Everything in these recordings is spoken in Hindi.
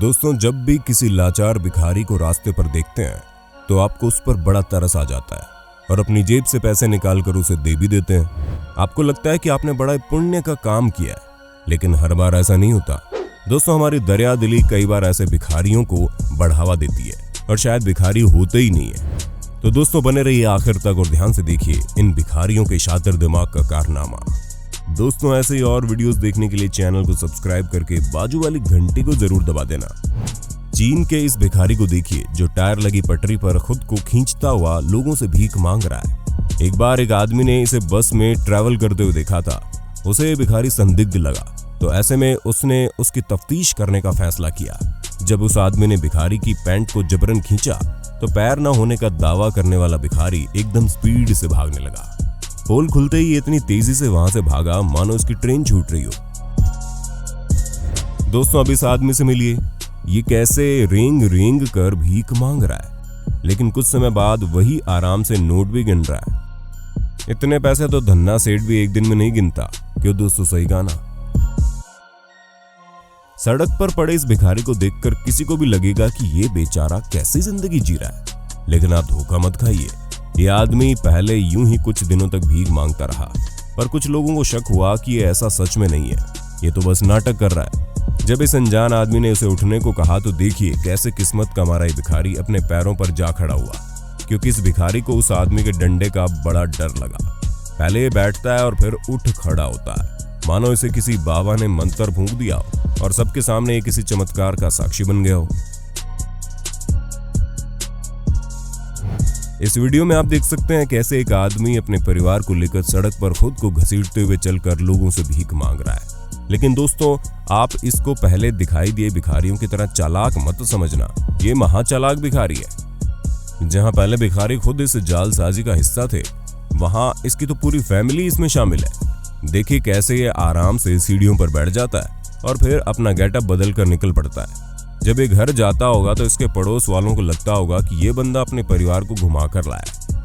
दोस्तों, जब भी किसी लाचार भिखारी को रास्ते पर देखते हैं तो आपको उस पर बड़ा तरस आ जाता है और अपनी जेब से पैसे निकाल कर उसे दे भी देते हैं। आपको लगता है कि आपने बड़ा पुण्य का काम किया है, लेकिन हर बार ऐसा नहीं होता। दोस्तों, हमारी दरिया दिली कई बार ऐसे भिखारियों को बढ़ावा देती है और शायद भिखारी होते ही नहीं है। तो दोस्तों, बने रहिए आखिर तक और ध्यान से देखिए इन भिखारियों के शातिर दिमाग का कारनामा। दोस्तों, ऐसे ही और वीडियोस देखने के लिए चैनल को सब्सक्राइब करके बाजू वाली घंटी को जरूर दबा देना। चीन के इस भिखारी को देखिए जो टायर लगी पटरी पर खुद को खींचता हुआ लोगों से भीख मांग रहा है। एक बार एक आदमी ने इसे बस में ट्रैवल करते हुए देखा था। उसे ये भिखारी संदिग्ध लगा, तो ऐसे में उसने उसकी तफ्तीश करने का फैसला किया। जब उस आदमी ने भिखारी की पैंट को जबरन खींचा तो पैर न होने का दावा करने वाला भिखारी एकदम स्पीड से भागने लगा। पोल खुलते ही इतनी तेजी से वहां से भागा मानो उसकी ट्रेन छूट रही हो। दोस्तों, अब इस आदमी से मिलिए, ये कैसे रेंग रेंग कर भीख मांग रहा है, लेकिन कुछ समय बाद वही आराम से नोट भी गिन रहा है। इतने पैसे तो धन्ना सेठ भी एक दिन में नहीं गिनता। क्यों दोस्तों, सही गाना। सड़क पर पड़े इस भिखारी को देखकर किसी को भी लगेगा कि ये बेचारा कैसी जिंदगी जी रहा है, लेकिन आप धोखा मत खाइए। ये आदमी पहले यूं ही कुछ दिनों तक भीख मांगता रहा, पर कुछ लोगों को शक हुआ कि ये ऐसा सच में नहीं है, ये तो बस नाटक कर रहा है। जब इस अनजान आदमी ने उसे उठने को कहा तो देखिए कैसे किस्मत का मारा ये भिखारी अपने पैरों पर जा खड़ा हुआ, क्योंकि इस भिखारी को उस आदमी के डंडे का बड़ा डर लगा। पहले ये बैठता है और फिर उठ खड़ा होता है, मानो इसे किसी बाबा ने मंत्र फूंक दिया हो और सबके सामने ये किसी चमत्कार का साक्षी बन गया हो। इस वीडियो में आप देख सकते हैं कैसे एक आदमी अपने परिवार को लेकर सड़क पर खुद को घसीटते हुए चलकर लोगों से भीख मांग रहा है। लेकिन दोस्तों, आप इसको पहले दिखाई दिए भिखारियों की तरह चालाक मत समझना, ये महाचालाक भिखारी है। जहां पहले भिखारी खुद इस जालसाजी का हिस्सा थे, वहां इसकी तो पूरी फैमिली इसमें शामिल है। देखिए कैसे ये आराम से सीढ़ियों पर बैठ जाता है और फिर अपना गेटअप बदल कर निकल पड़ता है। जब ये घर जाता होगा तो इसके पड़ोस वालों को लगता होगा कि ये बंदा अपने परिवार को घुमा कर लाया।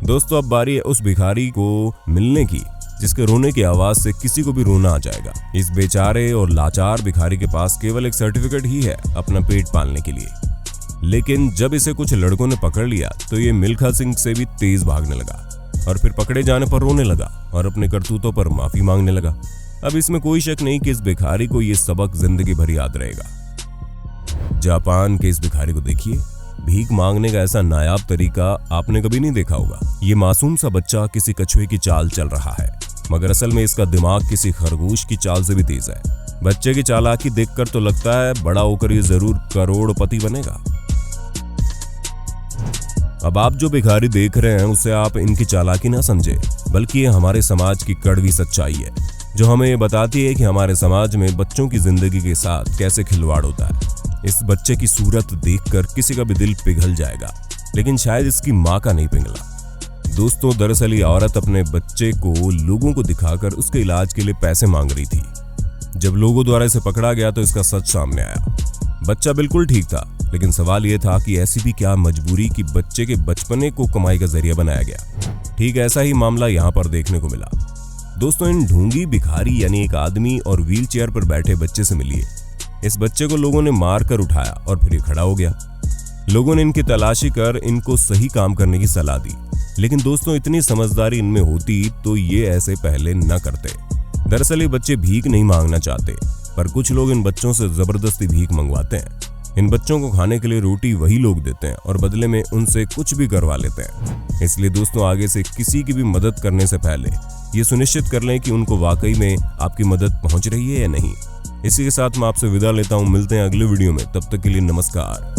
दोस्तों, अब बारी है उस भिखारी को मिलने की जिसके रोने की आवाज से किसी को भी रोना आ जाएगा। इस बेचारे और लाचार भिखारी के पास केवल एक सर्टिफिकेट ही है अपना पेट पालने के लिए, लेकिन जब इसे कुछ लड़कों ने पकड़ लिया तो ये मिल्खा सिंह से भी तेज भागने लगा और फिर पकड़े जाने पर रोने लगा और अपने करतूतों पर माफी मांगने लगा। अब इसमें कोई शक नहीं कि इस भिखारी को ये सबक जिंदगी भर याद रहेगा। जापान के इस भिखारी को देखिए, भीख मांगने का ऐसा नायाब तरीका आपने कभी नहीं देखा होगा। ये मासूम सा बच्चा किसी कछुए की चाल चल रहा है, मगर असल में इसका दिमाग किसी खरगोश की चाल से भी तेज है। बच्चे की चालाकी देखकर तो लगता है बड़ा होकर ये जरूर करोड़पति बनेगा। अब आप जो भिखारी देख रहे हैं उसे आप इनकी चालाकी ना समझे, बल्कि ये हमारे समाज की कड़वी सच्चाई है जो हमें ये बताती है कि हमारे समाज में बच्चों की जिंदगी के साथ कैसे खिलवाड़ होता है। इस बच्चे की सूरत देखकर किसी का भी दिल पिघल जाएगा, लेकिन शायद इसकी माँ का नहीं पिघला। दोस्तों, दरअसल ये औरत अपने बच्चे को लोगों को दिखाकर उसके इलाज के लिए पैसे मांग रही थी। जब लोगों द्वारा इसे पकड़ा गया तो इसका सच सामने आया। बच्चा बिल्कुल ठीक था, लेकिन सवाल यह था कि ऐसी भी क्या मजबूरी कि बच्चे के बचपने को कमाई का जरिया बनाया गया। ठीक ऐसा ही मामला यहाँ पर देखने को मिला। दोस्तों, इन ढोंगी भिखारी यानी एक आदमी और व्हील चेयर पर बैठे बच्चे से मिलिए। इस बच्चे को लोगों ने मार कर उठाया और फिर ये खड़ा हो गया। लोगों ने इनकी तलाशी कर इनको सही काम करने की सलाह दी, लेकिन दोस्तों इतनी समझदारी इनमें होती तो ये ऐसे पहले न करते। दरअसल ये बच्चे भीख नहीं मांगना चाहते, पर कुछ लोग इन बच्चों से जबरदस्ती भीख मंगवाते हैं। इन बच्चों को खाने के लिए रोटी वही लोग देते हैं और बदले में उनसे कुछ भी करवा लेते हैं। इसलिए दोस्तों, आगे से किसी की भी मदद करने से पहले ये सुनिश्चित कर लें कि उनको वाकई में आपकी मदद पहुंच रही है या नहीं। इसी के साथ मैं आपसे विदा लेता हूं। मिलते हैं अगले वीडियो में, तब तक के लिए नमस्कार।